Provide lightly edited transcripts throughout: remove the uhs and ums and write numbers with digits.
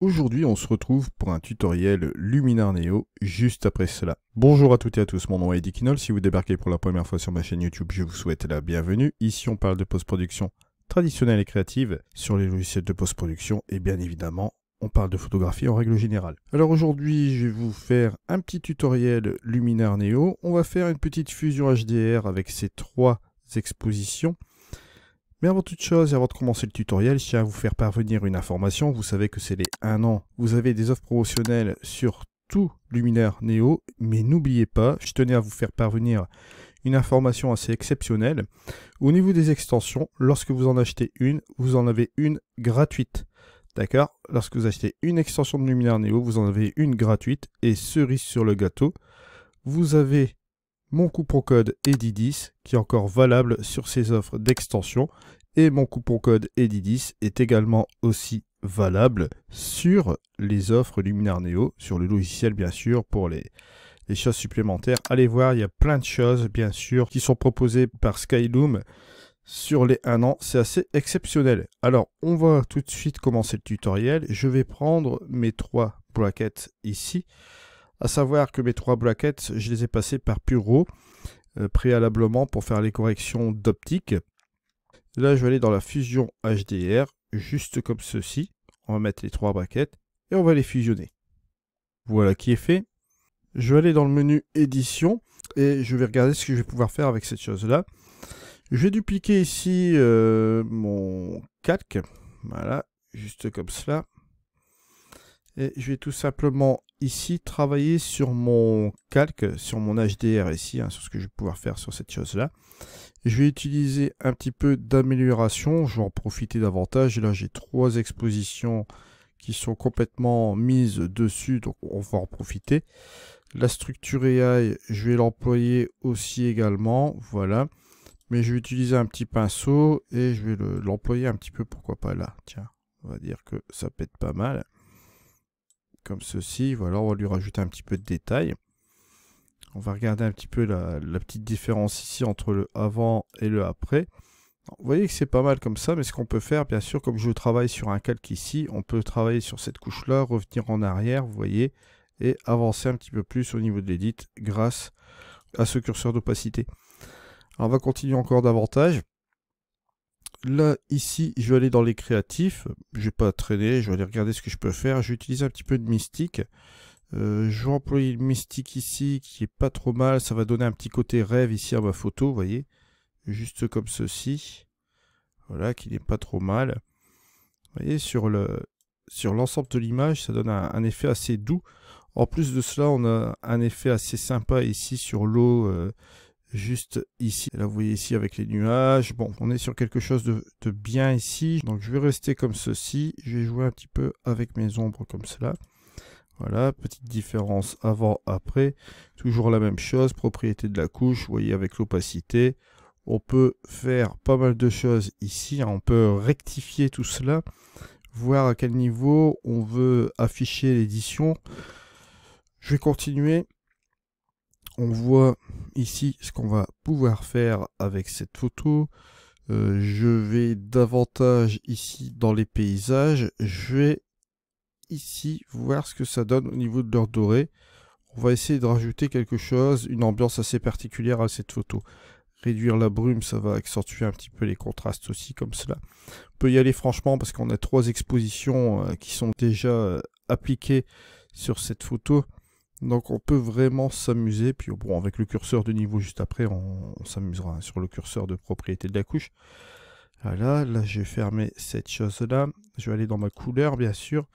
Aujourd'hui, on se retrouve pour un tutoriel Luminar Neo juste après cela. Bonjour à toutes et à tous, mon nom est Eddie Kinol. Si vous débarquez pour la première fois sur ma chaîne YouTube, je vous souhaite la bienvenue. Ici, on parle de post-production traditionnelle et créative sur les logiciels de post-production et bien évidemment, on parle de photographie en règle générale. Alors aujourd'hui, je vais vous faire un petit tutoriel Luminar Neo. On va faire une petite fusion HDR avec ces trois expositions. Mais avant toute chose, et avant de commencer le tutoriel, je tiens à vous faire parvenir une information. Vous savez que c'est les 1 an. Vous avez des offres promotionnelles sur tout Luminar Neo, mais n'oubliez pas, je tenais à vous faire parvenir une information assez exceptionnelle. Au niveau des extensions, lorsque vous en achetez une, vous en avez une gratuite. D'accord? Lorsque vous achetez une extension de Luminar Neo, vous en avez une gratuite. Et cerise sur le gâteau, vous avez mon coupon code EDI10 qui est encore valable sur ces offres d'extension et mon coupon code EDI10 est également aussi valable sur les offres Luminar Neo, sur le logiciel bien sûr pour les choses supplémentaires. Allez voir, il y a plein de choses bien sûr qui sont proposées par Skyloom sur les 1 an, c'est assez exceptionnel. Alors on va tout de suite commencer le tutoriel. Je vais prendre mes 3 brackets ici. À savoir que mes 3 brackets, je les ai passés par Puro préalablement pour faire les corrections d'optique. Là, je vais aller dans la fusion HDR, juste comme ceci. On va mettre les 3 brackets et on va les fusionner. Voilà qui est fait. Je vais aller dans le menu édition et je vais regarder ce que je vais pouvoir faire avec cette chose-là. Je vais dupliquer ici mon calque. Voilà, juste comme cela. Et je vais tout simplement ici travailler sur mon calque, sur mon HDR ici, sur ce que je vais pouvoir faire sur cette chose-là. Je vais utiliser un petit peu d'amélioration, je vais en profiter davantage. Là, j'ai 3 expositions qui sont complètement mises dessus, donc on va en profiter. La structure AI, je vais l'employer aussi également, voilà. Mais je vais utiliser un petit pinceau et je vais l'employer un petit peu, pourquoi pas là. Tiens, on va dire que ça pète pas mal. Comme ceci, voilà, on va lui rajouter un petit peu de détails. On va regarder un petit peu la petite différence ici entre le avant et le après. Vous voyez que c'est pas mal comme ça, mais ce qu'on peut faire, bien sûr, comme je travaille sur un calque ici, on peut travailler sur cette couche-là, revenir en arrière, vous voyez, et avancer un petit peu plus au niveau de l'édit grâce à ce curseur d'opacité. Alors on va continuer encore davantage. Là, ici, je vais aller dans les créatifs. Je vais pas traîner, je vais aller regarder ce que je peux faire. Je vais utiliser un petit peu de mystique. Je vais employer le mystique ici, qui est pas trop mal. Ça va donner un petit côté rêve ici à ma photo, vous voyez. Juste comme ceci. Voilà, qui n'est pas trop mal. Vous voyez, sur l'ensemble de l'image, ça donne un effet assez doux. En plus de cela, on a un effet assez sympa ici sur l'eau. Juste ici, là vous voyez ici avec les nuages, bon on est sur quelque chose de bien ici, donc je vais rester comme ceci, je vais jouer un petit peu avec mes ombres comme cela, voilà, petite différence avant, après, toujours la même chose, propriété de la couche, vous voyez avec l'opacité, on peut faire pas mal de choses ici, on peut rectifier tout cela, voir à quel niveau on veut afficher l'édition, je vais continuer. On voit ici ce qu'on va pouvoir faire avec cette photo. Je vais davantage ici dans les paysages. Je vais ici voir ce que ça donne au niveau de l'heure dorée. On va essayer de rajouter quelque chose, une ambiance assez particulière à cette photo. Réduire la brume, ça va accentuer un petit peu les contrastes aussi comme cela. On peut y aller franchement parce qu'on a 3 expositions qui sont déjà appliquées sur cette photo. Donc on peut vraiment s'amuser, puis bon avec le curseur de niveau juste après, on s'amusera sur le curseur de propriété de la couche. Voilà, là je vais fermer cette chose-là, je vais aller dans ma couleur bien sûr,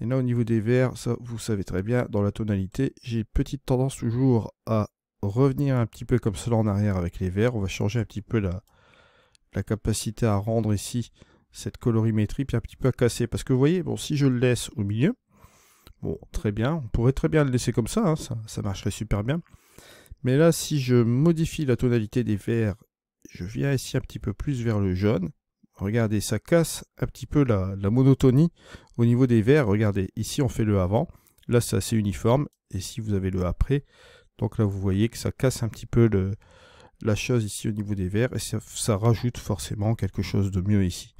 et là au niveau des verts, ça vous savez très bien, dans la tonalité, j'ai une petite tendance toujours à revenir un petit peu comme cela en arrière avec les verts, on va changer un petit peu la capacité à rendre ici cette colorimétrie, puis un petit peu à casser, parce que vous voyez, bon si je le laisse au milieu, bon, très bien, on pourrait très bien le laisser comme ça, ça marcherait super bien. Mais là, si je modifie la tonalité des verts, je viens ici un petit peu plus vers le jaune. Regardez, ça casse un petit peu la monotonie au niveau des verts. Regardez, ici on fait le avant, là c'est assez uniforme, et si vous avez le après, donc là vous voyez que ça casse un petit peu la chose ici au niveau des verts, et ça rajoute forcément quelque chose de mieux ici.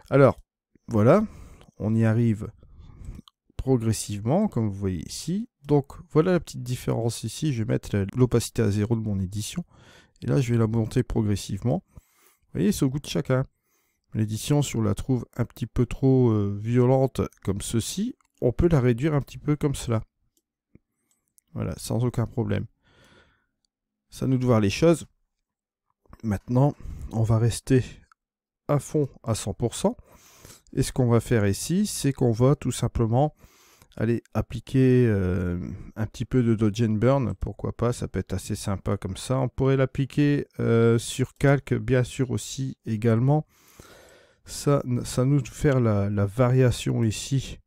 Alors, voilà, on y arrive progressivement, comme vous voyez ici. Donc voilà la petite différence ici. Je vais mettre l'opacité à 0 de mon édition. Et là, je vais la monter progressivement. Vous voyez, c'est au goût de chacun. L'édition, si on la trouve un petit peu trop violente comme ceci, on peut la réduire un petit peu comme cela. Voilà, sans aucun problème. Ça nous de voir les choses. Maintenant, on va rester à fond à 100%. Et ce qu'on va faire ici, c'est qu'on va tout simplement aller appliquer un petit peu de Dodge and Burn. Pourquoi pas, ça peut être assez sympa comme ça. On pourrait l'appliquer sur calque, bien sûr aussi également. Ça nous faire la variation ici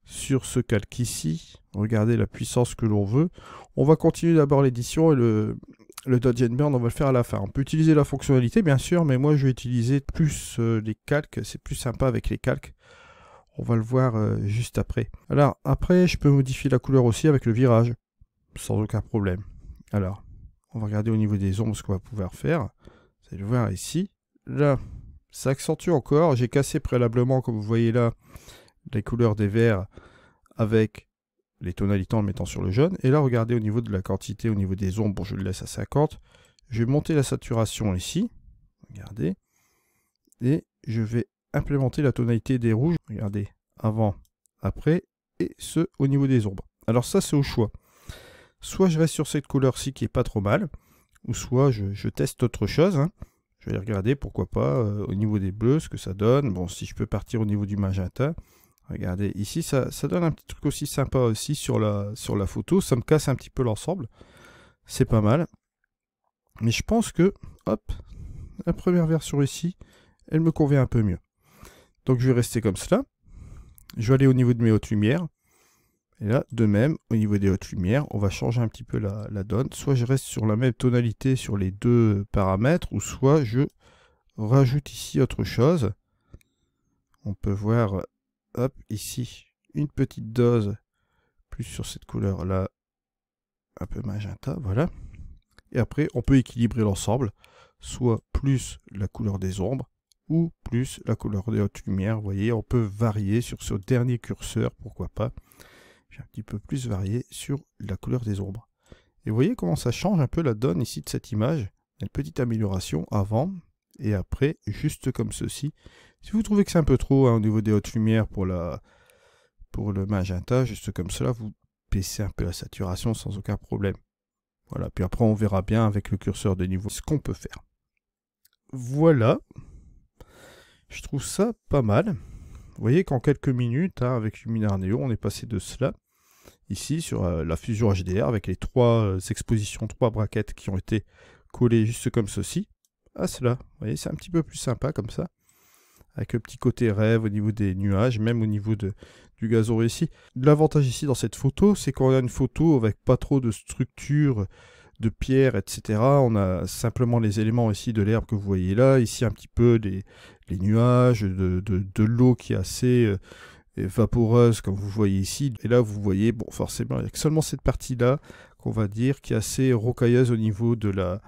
sur ce calque ici. Regardez la puissance que l'on veut. On va continuer d'abord l'édition et le Dodge and Burn, on va le faire à la fin. On peut utiliser la fonctionnalité, bien sûr, mais moi je vais utiliser plus les calques. C'est plus sympa avec les calques. On va le voir juste après. Alors, après, je peux modifier la couleur aussi avec le virage, sans aucun problème. Alors, on va regarder au niveau des ombres ce qu'on va pouvoir faire. Vous allez le voir ici. Là, ça accentue encore. J'ai cassé préalablement, comme vous voyez là, les couleurs des verts avec les tonalités en le mettant sur le jaune. Et là, regardez au niveau de la quantité, au niveau des ombres, bon, je le laisse à 50. Je vais monter la saturation ici. Regardez. Et je vais implémenter la tonalité des rouges. Regardez, avant, après, et ce au niveau des ombres. Alors ça, c'est au choix. Soit je reste sur cette couleur-ci qui est pas trop mal, ou soit je teste autre chose. Hein. Je vais regarder, pourquoi pas, au niveau des bleus, ce que ça donne. Bon, si je peux partir au niveau du magenta. Regardez, ici, ça donne un petit truc aussi sympa aussi sur la photo. Ça me casse un petit peu l'ensemble. C'est pas mal. Mais je pense que, hop, la première version ici, elle me convient un peu mieux. Donc je vais rester comme cela. Je vais aller au niveau de mes hautes lumières. Et là, de même, au niveau des hautes lumières, on va changer un petit peu la donne. Soit je reste sur la même tonalité sur les deux paramètres, ou soit je rajoute ici autre chose. On peut voir, hop, ici, une petite dose, plus sur cette couleur-là, un peu magenta, voilà. Et après, on peut équilibrer l'ensemble, soit plus la couleur des ombres, ou plus la couleur des hautes lumières. Vous voyez, on peut varier sur ce dernier curseur, pourquoi pas. J'ai un petit peu plus varié sur la couleur des ombres. Et vous voyez comment ça change un peu la donne ici de cette image. Il y a une petite amélioration avant et après, juste comme ceci. Si vous trouvez que c'est un peu trop hein, au niveau des hautes lumières pour le magenta, juste comme cela, vous baissez un peu la saturation sans aucun problème. Voilà, puis après on verra bien avec le curseur de niveau ce qu'on peut faire. Voilà. Je trouve ça pas mal. Vous voyez qu'en quelques minutes, hein, avec Luminar Neo, on est passé de cela, ici, sur la fusion HDR, avec les trois expositions, trois braquettes qui ont été collées juste comme ceci, à cela. Vous voyez, c'est un petit peu plus sympa comme ça, avec le petit côté rêve au niveau des nuages, même au niveau du gazon ici. L'avantage ici dans cette photo, c'est qu'on a une photo avec pas trop de structure, de pierre, etc. On a simplement les éléments ici de l'herbe que vous voyez là, ici un petit peu les nuages, de l'eau qui est assez vaporeuse comme vous voyez ici. Et là vous voyez, bon forcément, il n'y a que seulement cette partie-là qu'on va dire qui est assez rocailleuse au niveau de la...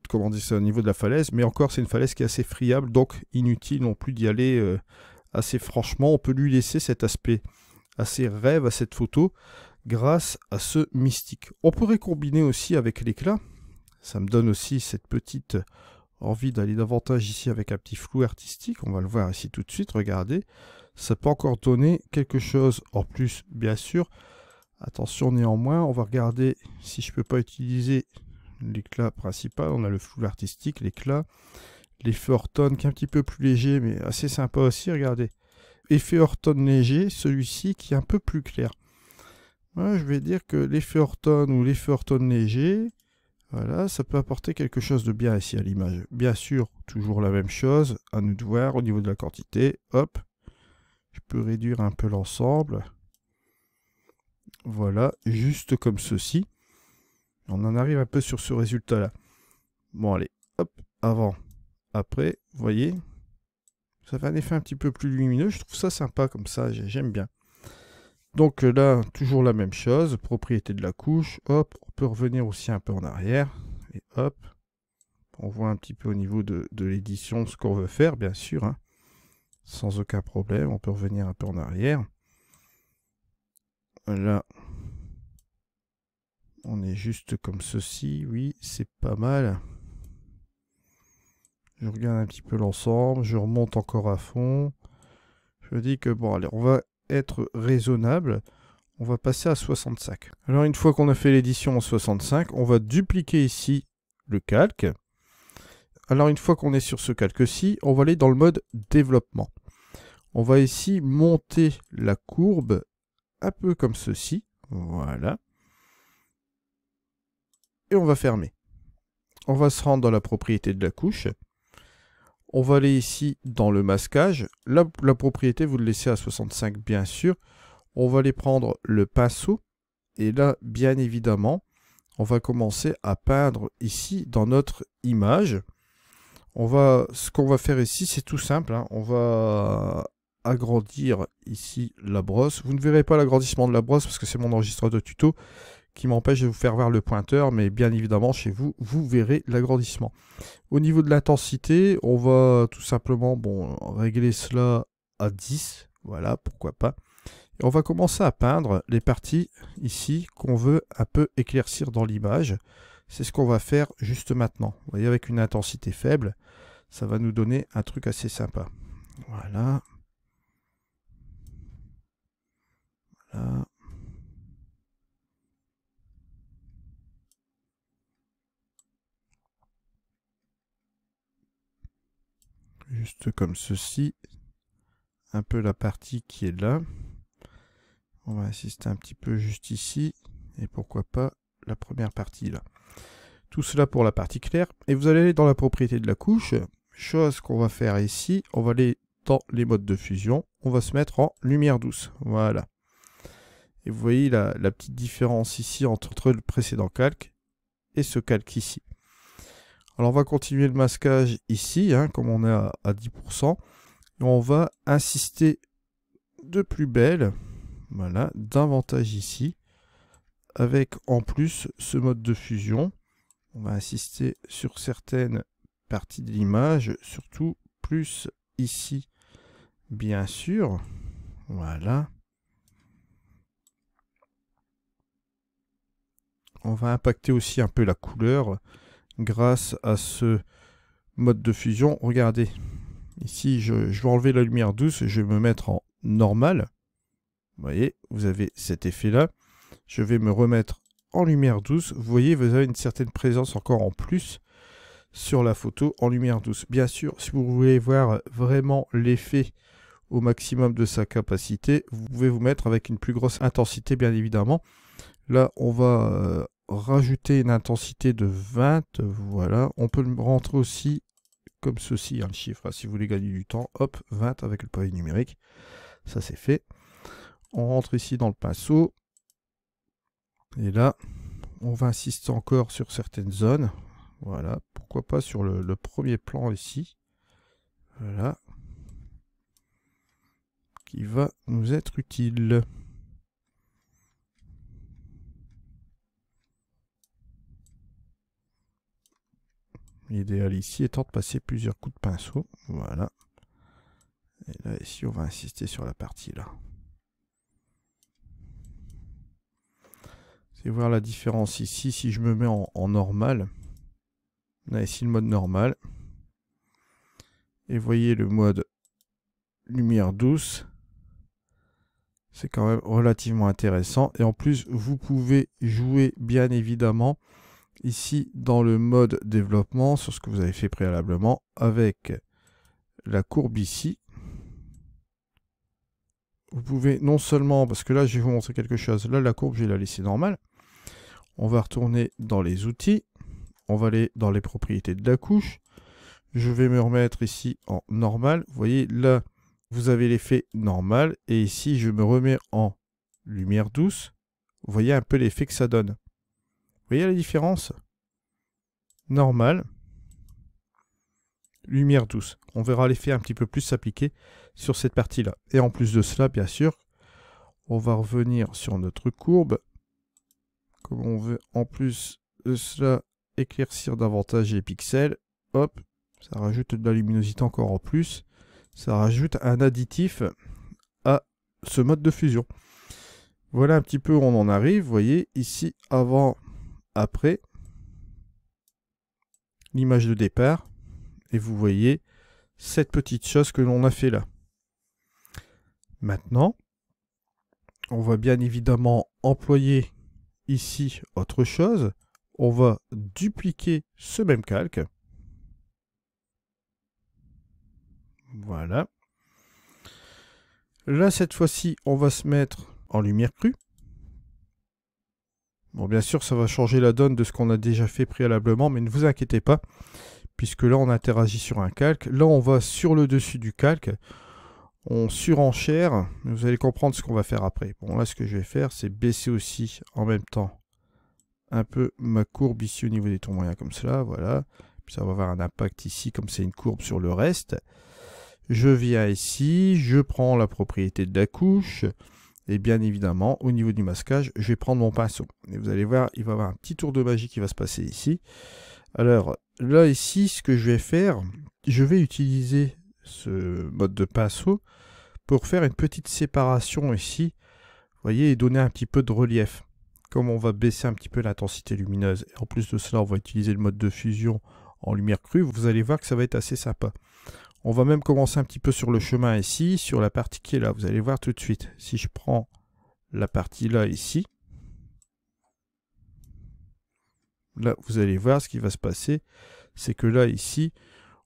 comment dire ça, au niveau de la falaise, mais encore c'est une falaise qui est assez friable, donc inutile non plus d'y aller assez franchement. On peut lui laisser cet aspect assez rêve à cette photo grâce à ce mystique. On pourrait combiner aussi avec l'éclat, ça me donne aussi cette petite envie d'aller davantage ici avec un petit flou artistique, on va le voir ici tout de suite, regardez, ça peut encore donner quelque chose en plus bien sûr. Attention néanmoins, on va regarder si je peux pas utiliser l'éclat principal, on a le flou artistique, l'éclat, l'effet Orton qui est un petit peu plus léger mais assez sympa aussi, regardez. Effet Orton léger, celui-ci qui est un peu plus clair. Ouais, je vais dire que l'effet Orton ou l'effet Orton léger, voilà, ça peut apporter quelque chose de bien ici à l'image. Bien sûr, toujours la même chose, à nous de voir au niveau de la quantité, hop, je peux réduire un peu l'ensemble. Voilà, juste comme ceci. On en arrive un peu sur ce résultat-là. Bon, allez, hop, avant, après, vous voyez, ça fait un effet un petit peu plus lumineux. Je trouve ça sympa comme ça, j'aime bien. Donc là, toujours la même chose, propriété de la couche, hop, on peut revenir aussi un peu en arrière, et hop, on voit un petit peu au niveau de l'édition ce qu'on veut faire, bien sûr, hein, sans aucun problème, on peut revenir un peu en arrière. Là, on est juste comme ceci. Oui, c'est pas mal. Je regarde un petit peu l'ensemble. Je remonte encore à fond. Je me dis que bon, allez, on va être raisonnable. On va passer à 65. Alors, une fois qu'on a fait l'édition en 65, on va dupliquer ici le calque. Alors, une fois qu'on est sur ce calque-ci, on va aller dans le mode développement. On va ici monter la courbe un peu comme ceci. Voilà. Et on va fermer. On va se rendre dans la propriété de la couche. On va aller ici dans le masquage. La propriété, vous le laissez à 65 bien sûr. On va aller prendre le pinceau. Et là, bien évidemment, on va commencer à peindre ici dans notre image. Ce qu'on va faire ici, c'est tout simple. Hein. On va agrandir ici la brosse. Vous ne verrez pas l'agrandissement de la brosse parce que c'est mon enregistreur de tuto qui m'empêche de vous faire voir le pointeur, mais bien évidemment chez vous, vous verrez l'agrandissement. Au niveau de l'intensité, on va tout simplement régler cela à 10, voilà, pourquoi pas. Et on va commencer à peindre les parties ici qu'on veut un peu éclaircir dans l'image. C'est ce qu'on va faire juste maintenant. Vous voyez, avec une intensité faible, ça va nous donner un truc assez sympa. Voilà. Voilà. Juste comme ceci. Un peu la partie qui est là. On va insister un petit peu juste ici. Et pourquoi pas la première partie là. Tout cela pour la partie claire. Et vous allez aller dans la propriété de la couche. Chose qu'on va faire ici. On va aller dans les modes de fusion. On va se mettre en lumière douce. Voilà. Et vous voyez la petite différence ici entre le précédent calque et ce calque ici. Alors on va continuer le masquage ici, hein, comme on est à 10%. Et on va insister de plus belle, voilà, davantage ici, avec en plus ce mode de fusion. On va insister sur certaines parties de l'image, surtout plus ici, bien sûr. Voilà. On va impacter aussi un peu la couleur grâce à ce mode de fusion. Regardez, ici je vais enlever la lumière douce, je vais me mettre en normal. Vous voyez, vous avez cet effet là. Je vais me remettre en lumière douce. Vous voyez, vous avez une certaine présence encore en plus sur la photo en lumière douce. Bien sûr, si vous voulez voir vraiment l'effet au maximum de sa capacité, vous pouvez vous mettre avec une plus grosse intensité, bien évidemment. Là, on va rajouter une intensité de 20. Voilà, on peut le rentrer aussi comme ceci, hein, le chiffre, hein, si vous voulez gagner du temps. Hop, 20 avec le pavé numérique. Ça, c'est fait. On rentre ici dans le pinceau. Et là, on va insister encore sur certaines zones. Voilà, pourquoi pas sur le premier plan ici. Voilà. Qui va nous être utile. L'idéal ici étant de passer plusieurs coups de pinceau. Voilà. Et là, ici, on va insister sur la partie là. C'est voir la différence ici. Si je me mets en normal, on a ici le mode normal. Et voyez le mode lumière douce. C'est quand même relativement intéressant. Et en plus, vous pouvez jouer bien évidemment ici dans le mode développement sur ce que vous avez fait préalablement avec la courbe ici. Vous pouvez non seulement, parce que là je vais vous montrer quelque chose, là la courbe je vais la laisser normale. On va retourner dans les outils, on va aller dans les propriétés de la couche. Je vais me remettre ici en normal. Vous voyez là vous avez l'effet normal et ici je me remets en lumière douce. Vous voyez un peu l'effet que ça donne. Vous voyez la différence? Normal, lumière douce. On verra l'effet un petit peu plus s'appliquer sur cette partie-là. Et en plus de cela, bien sûr, on va revenir sur notre courbe. Comme on veut en plus de cela éclaircir davantage les pixels, hop, ça rajoute de la luminosité encore en plus. Ça rajoute un additif à ce mode de fusion. Voilà un petit peu où on en arrive. Vous voyez ici, avant, après, l'image de départ. Et vous voyez cette petite chose que l'on a fait là. Maintenant, on va bien évidemment employer ici autre chose. On va dupliquer ce même calque. Voilà. Là, cette fois-ci, on va se mettre en lumière crue. Bon, bien sûr, ça va changer la donne de ce qu'on a déjà fait préalablement, mais ne vous inquiétez pas, puisque là, on interagit sur un calque. Là, on va sur le dessus du calque. On surenchère. Vous allez comprendre ce qu'on va faire après. Bon, là, ce que je vais faire, c'est baisser aussi en même temps un peu ma courbe ici au niveau des tons moyens, comme cela. Voilà. Puis ça va avoir un impact ici, comme c'est une courbe sur le reste. Je viens ici, je prends la propriété de la couche. Et bien évidemment, au niveau du masquage, je vais prendre mon pinceau. Et vous allez voir, il va y avoir un petit tour de magie qui va se passer ici. Alors, là, ici, ce que je vais faire, je vais utiliser ce mode de pinceau pour faire une petite séparation ici. Vous voyez, et donner un petit peu de relief. Comme on va baisser un petit peu l'intensité lumineuse, et en plus de cela, on va utiliser le mode de fusion en lumière crue, vous allez voir que ça va être assez sympa. On va même commencer un petit peu sur le chemin ici, sur la partie qui est là. Vous allez voir tout de suite. Si je prends la partie là ici, là vous allez voir ce qui va se passer. C'est que là ici,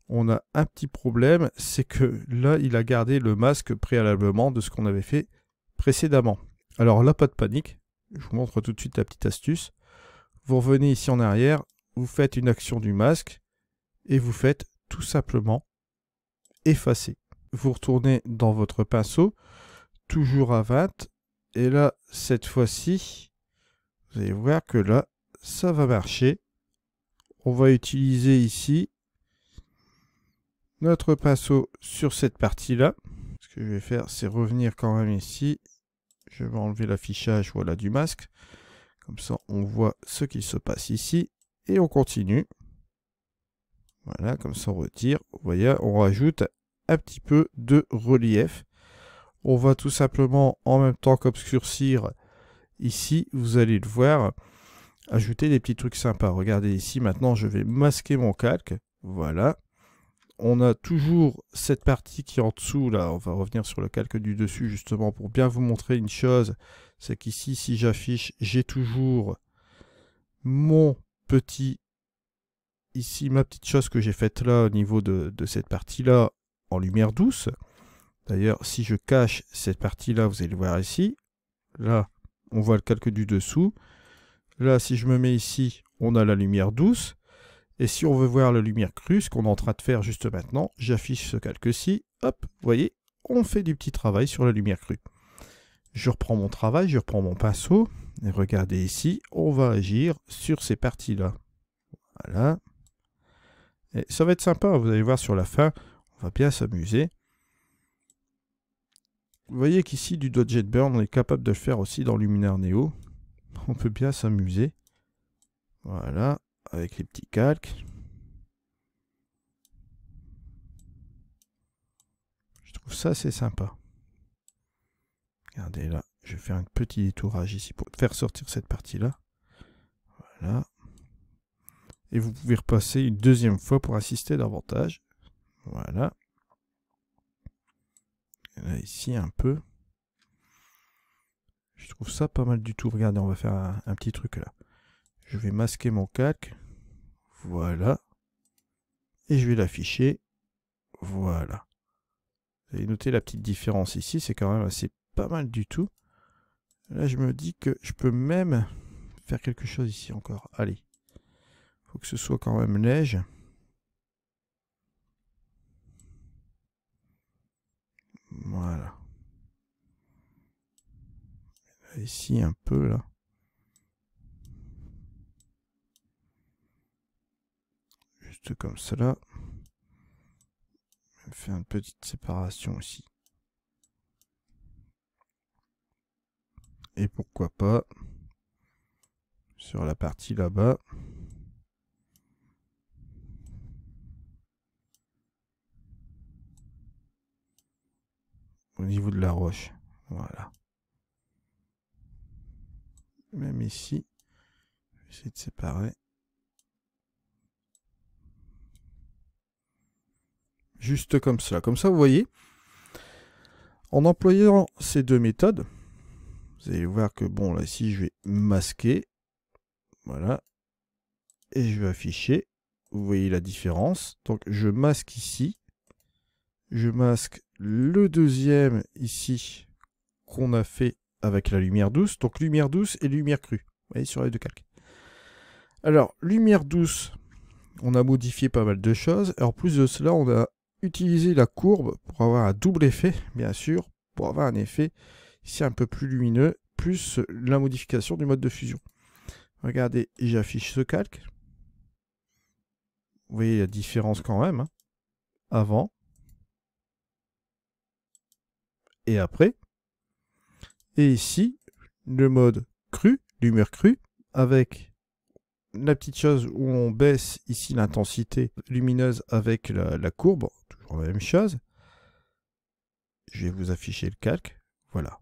on a un petit problème. C'est que là, il a gardé le masque préalablement de ce qu'on avait fait précédemment. Alors là, pas de panique. Je vous montre tout de suite la petite astuce. Vous revenez ici en arrière, vous faites une action du masque et vous faites tout simplement effacer. Vous retournez dans votre pinceau, toujours à 20, et là, cette fois-ci, vous allez voir que là, ça va marcher. On va utiliser ici notre pinceau sur cette partie-là. Ce que je vais faire, c'est revenir quand même ici. Je vais enlever l'affichage voilà, du masque. Comme ça, on voit ce qui se passe ici. Et on continue. Voilà, comme ça, on retire. Vous voyez, on rajoute un petit peu de relief. On va tout simplement, en même temps qu'obscurcir ici, vous allez le voir, ajouter des petits trucs sympas. Regardez ici, maintenant, je vais masquer mon calque. Voilà. On a toujours cette partie qui est en dessous, là. On va revenir sur le calque du dessus, justement, pour bien vous montrer une chose. C'est qu'ici, si j'affiche, j'ai toujours mon petit... Ici, ma petite chose que j'ai faite là, au niveau de cette partie-là, en lumière douce. D'ailleurs, si je cache cette partie-là, vous allez le voir ici. Là, on voit le calque du dessous. Là, si je me mets ici, on a la lumière douce. Et si on veut voir la lumière crue, ce qu'on est en train de faire juste maintenant, j'affiche ce calque-ci. Hop, vous voyez, on fait du petit travail sur la lumière crue. Je reprends mon travail, je reprends mon pinceau. Et regardez ici, on va agir sur ces parties-là. Voilà. Et ça va être sympa, vous allez voir sur la fin, on va bien s'amuser. Vous voyez qu'ici, du Dodge Jet Burn, on est capable de le faire aussi dans Luminaire Neo. On peut bien s'amuser. Voilà, avec les petits calques. Je trouve ça assez sympa. Regardez là, je vais faire un petit détourage ici pour faire sortir cette partie-là. Voilà. Et vous pouvez repasser une deuxième fois pour assister davantage. Voilà. Et là, ici, un peu. Je trouve ça pas mal du tout. Regardez, on va faire un petit truc là. Je vais masquer mon calque. Voilà. Et je vais l'afficher. Voilà. Vous avez noté la petite différence ici. C'est quand même assez pas mal du tout. Là, je me dis que je peux même faire quelque chose ici encore. Allez. Il faut que ce soit quand même neige. Voilà. Ici un peu là. Juste comme cela. Je vais faire une petite séparation ici. Et pourquoi pas sur la partie là-bas. Au niveau de la roche. Voilà. Même ici. Je vais essayer de séparer. Juste comme cela. Comme ça, vous voyez, en employant ces deux méthodes, vous allez voir que, bon, là, ici, je vais masquer. Voilà. Et je vais afficher. Vous voyez la différence. Donc, je masque ici. Je masque le deuxième ici qu'on a fait avec la lumière douce. Donc, lumière douce et lumière crue. Vous voyez, sur les deux calques. Alors, lumière douce, on a modifié pas mal de choses. Et en plus de cela, on a utilisé la courbe pour avoir un double effet, bien sûr, pour avoir un effet ici un peu plus lumineux, plus la modification du mode de fusion. Regardez, j'affiche ce calque. Vous voyez la différence quand même, hein. Avant et après. Et ici, le mode cru, lumière crue, avec la petite chose où on baisse ici l'intensité lumineuse avec la courbe, toujours la même chose. Je vais vous afficher le calque, voilà.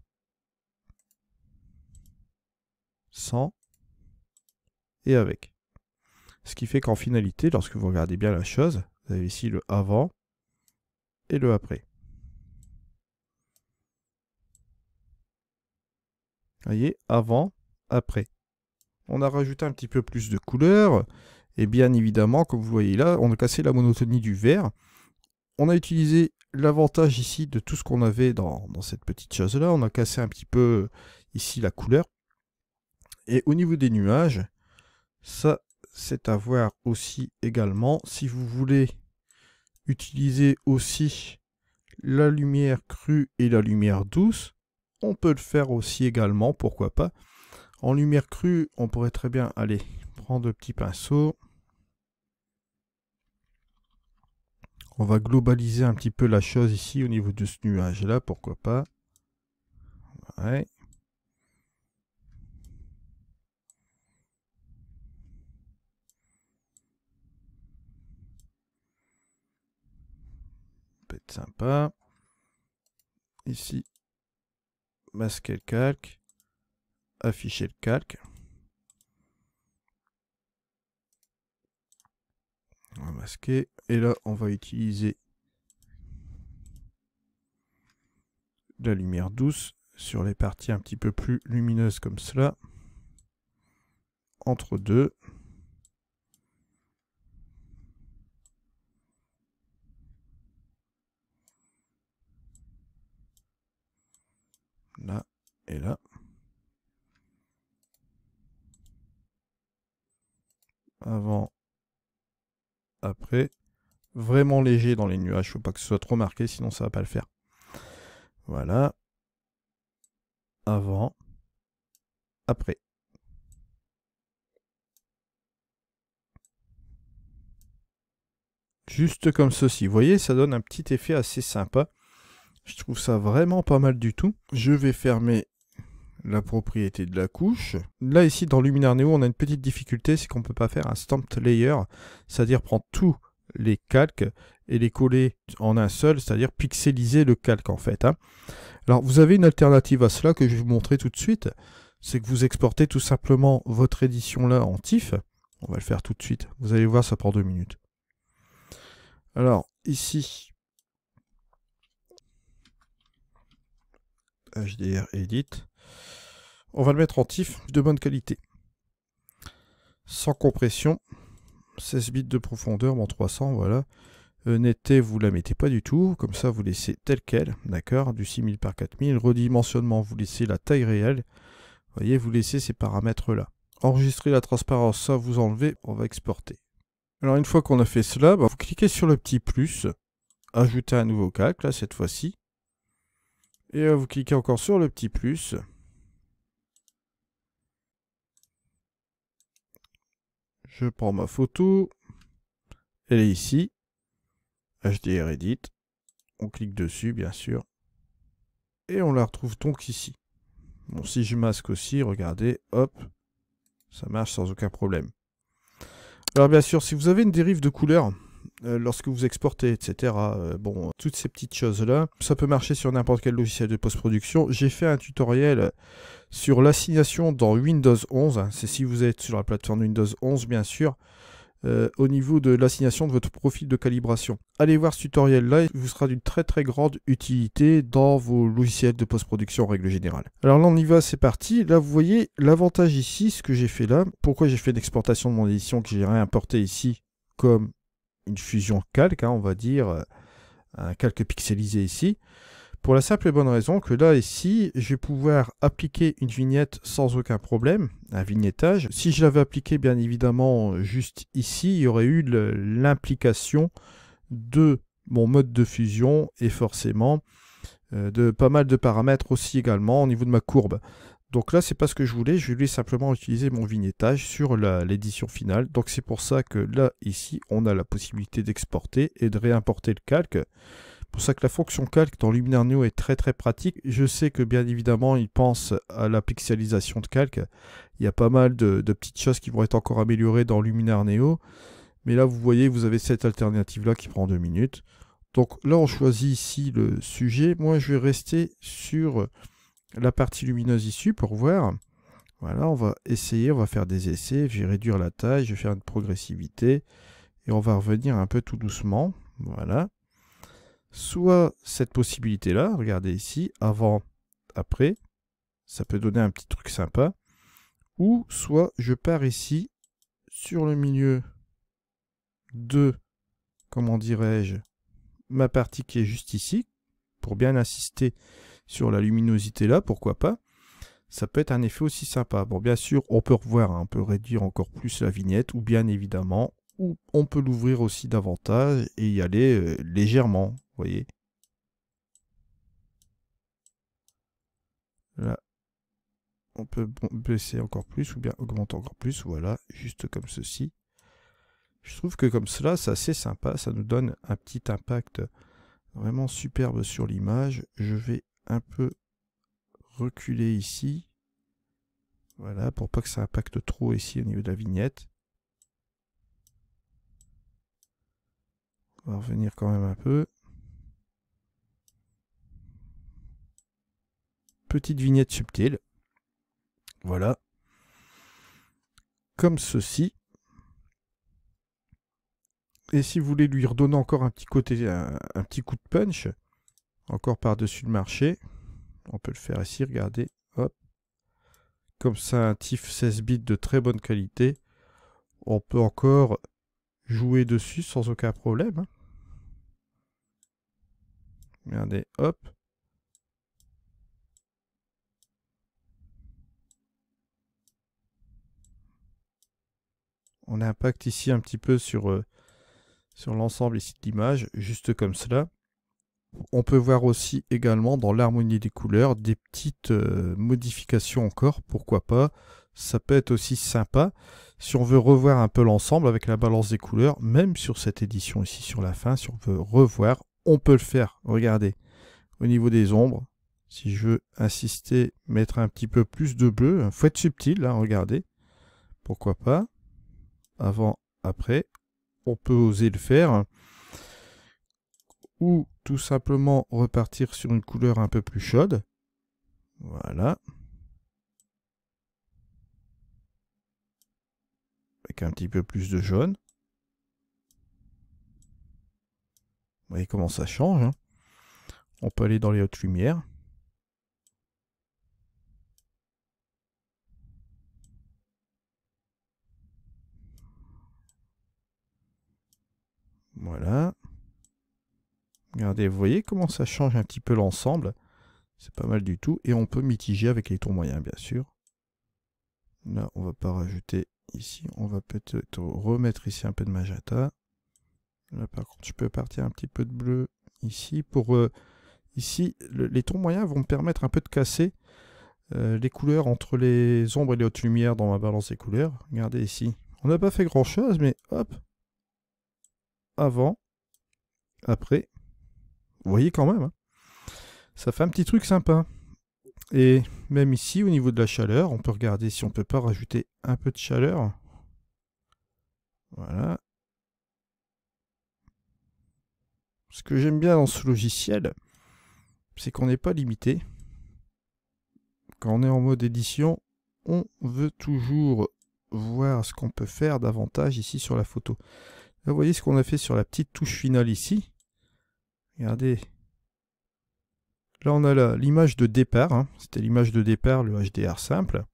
Sans et avec. Ce qui fait qu'en finalité, lorsque vous regardez bien la chose, vous avez ici le avant et le après. Vous voyez, avant, après. On a rajouté un petit peu plus de couleurs. Et bien évidemment, comme vous voyez là, on a cassé la monotonie du vert. On a utilisé l'avantage ici de tout ce qu'on avait dans cette petite chose-là. On a cassé un petit peu ici la couleur. Et au niveau des nuages, ça, c'est à voir aussi également. Si vous voulez utiliser aussi la lumière crue et la lumière douce, on peut le faire aussi également, pourquoi pas. En lumière crue, on pourrait très bien aller prendre le petit pinceau. On va globaliser un petit peu la chose ici au niveau de ce nuage-là, pourquoi pas. Ouais. Peut être sympa. Ici, masquer le calque. Afficher le calque. On va masquer. Et là, on va utiliser la lumière douce sur les parties un petit peu plus lumineuses comme cela. Entre deux. Là et là. Avant, après. Vraiment léger dans les nuages, il ne faut pas que ce soit trop marqué, sinon ça ne va pas le faire. Voilà. Avant, après. Juste comme ceci. Vous voyez, ça donne un petit effet assez sympa. Je trouve ça vraiment pas mal du tout. Je vais fermer la propriété de la couche. Là, ici, dans Luminar Neo, on a une petite difficulté, c'est qu'on ne peut pas faire un stamped layer, c'est-à-dire prendre tous les calques et les coller en un seul, c'est-à-dire pixeliser le calque en fait, hein. Alors, vous avez une alternative à cela que je vais vous montrer tout de suite. C'est que vous exportez tout simplement votre édition là en TIFF. On va le faire tout de suite. Vous allez voir, ça prend 2 minutes. Alors, ici, HDR Edit. On va le mettre en TIFF de bonne qualité. Sans compression. 16 bits de profondeur, bon 300, voilà. Netteté, vous la mettez pas du tout. Comme ça, vous laissez tel quel, d'accord, du 6000 par 4000. Redimensionnement, vous laissez la taille réelle. Vous voyez, vous laissez ces paramètres-là. Enregistrer la transparence, ça vous enlevez, on va exporter. Alors, une fois qu'on a fait cela, vous cliquez sur le petit plus, ajouter un nouveau calque, là, cette fois-ci. Et vous cliquez encore sur le petit plus. Je prends ma photo. Elle est ici. HDR Edit. On clique dessus, bien sûr. Et on la retrouve donc ici. Bon, si je masque aussi, regardez, hop, ça marche sans aucun problème. Alors bien sûr, si vous avez une dérive de couleur, lorsque vous exportez, etc. Bon, toutes ces petites choses-là, ça peut marcher sur n'importe quel logiciel de post-production. J'ai fait un tutoriel sur l'assignation dans Windows 11. C'est si vous êtes sur la plateforme Windows 11, bien sûr. Au niveau de l'assignation de votre profil de calibration. Allez voir ce tutoriel-là, il vous sera d'une très très grande utilité dans vos logiciels de post-production en règle générale. Alors là on y va, c'est parti. Là vous voyez l'avantage ici, ce que j'ai fait là. Pourquoi j'ai fait une exportation de mon édition que j'ai réimporté ici comme une fusion calque, hein, on va dire, un calque pixelisé ici. Pour la simple et bonne raison que là, ici, je vais pouvoir appliquer une vignette sans aucun problème, un vignettage. Si je l'avais appliqué, bien évidemment, juste ici, il y aurait eu l'implication de mon mode de fusion et forcément de pas mal de paramètres aussi également au niveau de ma courbe. Donc là, c'est pas ce que je voulais simplement utiliser mon vignettage sur l'édition finale. Donc c'est pour ça que là, ici, on a la possibilité d'exporter et de réimporter le calque. C'est pour ça que la fonction calque dans Luminar Neo est très très pratique. Je sais que bien évidemment, il pense à la pixelisation de calque. Il y a pas mal de petites choses qui vont être encore améliorées dans Luminar Neo. Mais là, vous voyez, vous avez cette alternative-là qui prend 2 minutes. Donc là, on choisit ici le sujet. Moi, je vais rester sur la partie lumineuse issue pour voir. Voilà, on va essayer, on va faire des essais. Je vais réduire la taille, je vais faire une progressivité. Et on va revenir un peu tout doucement. Voilà. Soit cette possibilité-là, regardez ici, avant, après, ça peut donner un petit truc sympa, ou soit je pars ici, sur le milieu de, comment dirais-je, ma partie qui est juste ici, pour bien insister sur la luminosité là, pourquoi pas, ça peut être un effet aussi sympa. Bon, bien sûr, on peut revoir, hein, on peut réduire encore plus la vignette, ou bien évidemment, ou on peut l'ouvrir aussi davantage et y aller légèrement, vous voyez. Là, on peut baisser encore plus ou bien augmenter encore plus, voilà, juste comme ceci. Je trouve que comme cela, c'est assez sympa, ça nous donne un petit impact vraiment superbe sur l'image. Je vais un peu reculer ici, voilà, pour pas que ça impacte trop ici au niveau de la vignette. On va revenir quand même un peu. Petite vignette subtile. Voilà. Comme ceci. Et si vous voulez lui redonner encore un petit côté, un petit coup de punch, encore par-dessus le marché, on peut le faire ici, regardez. Hop. Comme ça, un TIFF 16 bits de très bonne qualité. On peut encore jouer dessus sans aucun problème. Hein. Regardez, hop. On impacte ici un petit peu sur l'ensemble ici de l'image, juste comme cela. On peut voir aussi également dans l'harmonie des couleurs des petites modifications encore, pourquoi pas. Ça peut être aussi sympa si on veut revoir un peu l'ensemble avec la balance des couleurs, même sur cette édition ici sur la fin, si on veut revoir, on peut le faire. Regardez, au niveau des ombres, si je veux insister, mettre un petit peu plus de bleu, il faut être subtil, hein, regardez, pourquoi pas. Avant, après, on peut oser le faire. Ou tout simplement repartir sur une couleur un peu plus chaude. Voilà. Avec un petit peu plus de jaune. Vous voyez comment ça change. Hein. On peut aller dans les hautes lumières. Voilà. Regardez, vous voyez comment ça change un petit peu l'ensemble. C'est pas mal du tout. Et on peut mitiger avec les tons moyens, bien sûr. Là, on va pas rajouter ici. On va peut-être remettre ici un peu de magenta. Là, par contre, je peux partir un petit peu de bleu ici. Ici, les tons moyens vont me permettre un peu de casser les couleurs entre les ombres et les hautes lumières dans ma balance des couleurs. Regardez ici. On n'a pas fait grand-chose, mais hop. Avant. Après. Vous voyez quand même. Hein. Ça fait un petit truc sympa. Et même ici, au niveau de la chaleur, on peut regarder si on ne peut pas rajouter un peu de chaleur. Voilà. Ce que j'aime bien dans ce logiciel, c'est qu'on n'est pas limité. Quand on est en mode édition, on veut toujours voir ce qu'on peut faire davantage ici sur la photo. Là, vous voyez ce qu'on a fait sur la petite touche finale ici. Regardez. Là, on a l'image de départ. Hein. C'était l'image de départ, le HDR simple.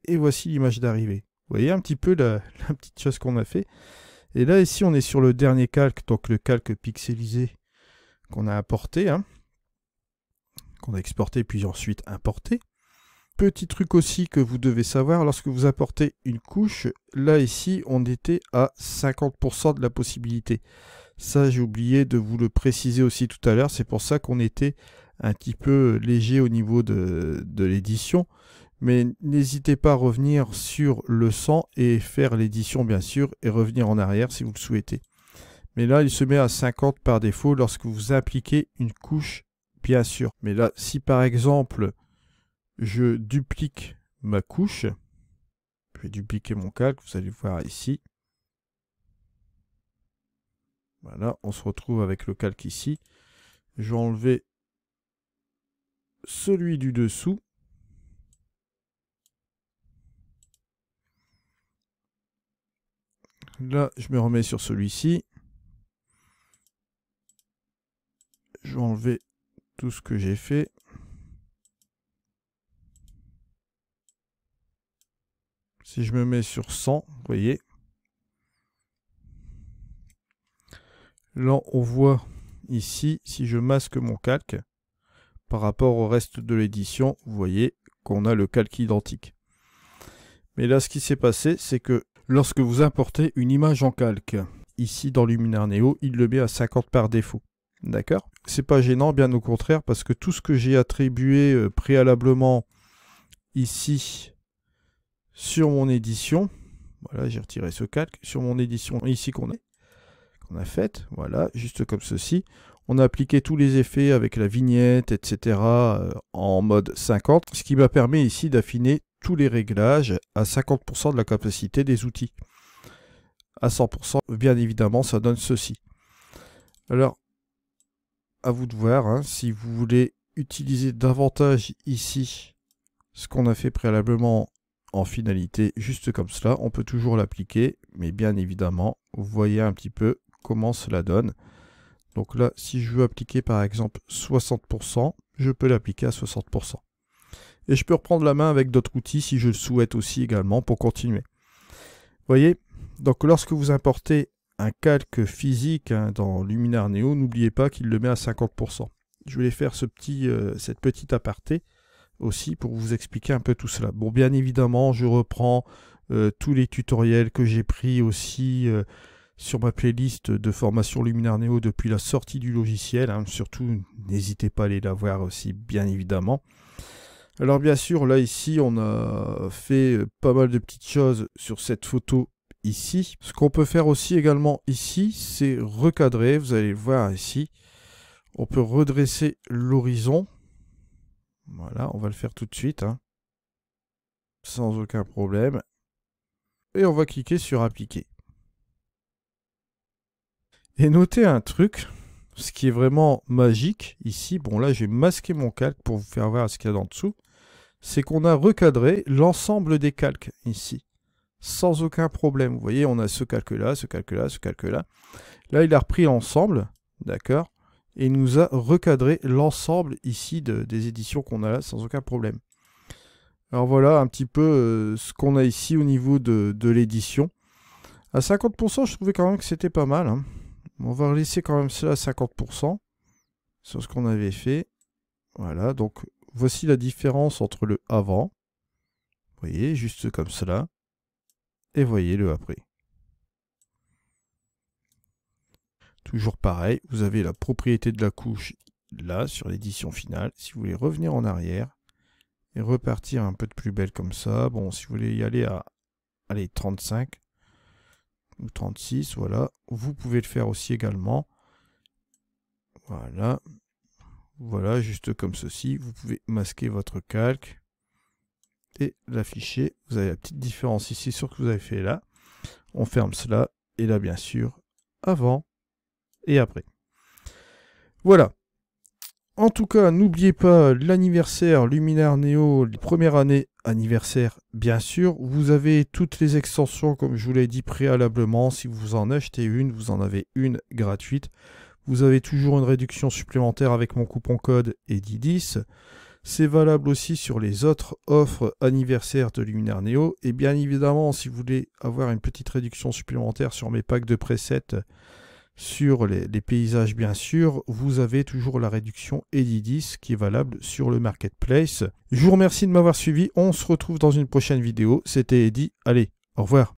Et voici l'image d'arrivée. Vous voyez un petit peu la petite chose qu'on a fait. Et là, ici, on est sur le dernier calque, donc le calque pixelisé qu'on a importé, hein, qu'on a exporté puis ensuite importé. Petit truc aussi que vous devez savoir, lorsque vous importez une couche, là, ici, on était à 50% de la possibilité. Ça, j'ai oublié de vous le préciser aussi tout à l'heure. C'est pour ça qu'on était un petit peu léger au niveau de l'édition. Mais n'hésitez pas à revenir sur le 100 et faire l'édition bien sûr et revenir en arrière si vous le souhaitez. Mais là, il se met à 50 par défaut lorsque vous appliquez une couche bien sûr. Mais là, si par exemple, je duplique ma couche, je vais dupliquer mon calque, vous allez voir ici. Voilà, on se retrouve avec le calque ici. Je vais enlever celui du dessous. Là, je me remets sur celui-ci. Je vais enlever tout ce que j'ai fait. Si je me mets sur 100, vous voyez. Là, on voit ici, si je masque mon calque, par rapport au reste de l'édition, vous voyez qu'on a le calque identique. Mais là, ce qui s'est passé, c'est que lorsque vous importez une image en calque, ici dans Luminar Neo, il le met à 50 par défaut. D'accord? C'est pas gênant, bien au contraire, parce que tout ce que j'ai attribué préalablement ici sur mon édition, voilà, j'ai retiré ce calque, sur mon édition ici qu'on a faite, voilà, juste comme ceci. On a appliqué tous les effets avec la vignette, etc. En mode 50, ce qui m'a permis ici d'affiner tous les réglages à 50% de la capacité des outils. À 100%, bien évidemment, ça donne ceci. Alors, à vous de voir, hein, si vous voulez utiliser davantage ici ce qu'on a fait préalablement en finalité, juste comme cela, on peut toujours l'appliquer, mais bien évidemment, vous voyez un petit peu comment cela donne. Donc là, si je veux appliquer par exemple 60%, je peux l'appliquer à 60%. Et je peux reprendre la main avec d'autres outils si je le souhaite aussi également pour continuer. Vous voyez, donc lorsque vous importez un calque physique hein, dans Luminar Neo, n'oubliez pas qu'il le met à 50%. Je voulais faire cette petite aparté aussi pour vous expliquer un peu tout cela. Bon, bien évidemment, je reprends tous les tutoriels que j'ai pris aussi sur ma playlist de formation Luminar Neo depuis la sortie du logiciel. Hein. Surtout, n'hésitez pas à aller la voir aussi, bien évidemment. Alors bien sûr, là ici, on a fait pas mal de petites choses sur cette photo ici. Ce qu'on peut faire aussi également ici, c'est recadrer. Vous allez le voir ici. On peut redresser l'horizon. Voilà, on va le faire tout de suite. Hein, sans aucun problème. Et on va cliquer sur appliquer. Et notez un truc, ce qui est vraiment magique ici. Bon là, j'ai masqué mon calque pour vous faire voir ce qu'il y a en dessous. C'est qu'on a recadré l'ensemble des calques ici. Sans aucun problème. Vous voyez, on a ce calque-là, ce calque-là, ce calque-là. Là, il a repris l'ensemble, d'accord? Et il nous a recadré l'ensemble ici des éditions qu'on a là, sans aucun problème. Alors voilà un petit peu ce qu'on a ici au niveau de l'édition. À 50%, je trouvais quand même que c'était pas mal. Hein. On va laisser quand même cela à 50% sur ce qu'on avait fait. Voilà, donc voici la différence entre le avant. Vous voyez, juste comme cela. Et voyez le après. Toujours pareil, vous avez la propriété de la couche là, sur l'édition finale. Si vous voulez revenir en arrière et repartir un peu de plus belle comme ça. Bon, si vous voulez y aller à allez, 35 ou 36, voilà. Vous pouvez le faire aussi également. Voilà. Voilà, juste comme ceci. Vous pouvez masquer votre calque et l'afficher. Vous avez la petite différence ici sur ce que vous avez fait là. On ferme cela. Et là, bien sûr, avant et après. Voilà. En tout cas, n'oubliez pas l'anniversaire Luminaire Neo, première année anniversaire, bien sûr. Vous avez toutes les extensions, comme je vous l'ai dit préalablement. Si vous en achetez une, vous en avez une gratuite. Vous avez toujours une réduction supplémentaire avec mon coupon code EDI10. C'est valable aussi sur les autres offres anniversaires de Luminaire Neo. Et bien évidemment, si vous voulez avoir une petite réduction supplémentaire sur mes packs de presets, sur les paysages bien sûr, vous avez toujours la réduction EDI10 qui est valable sur le marketplace. Je vous remercie de m'avoir suivi, on se retrouve dans une prochaine vidéo. C'était Eddy, allez, au revoir.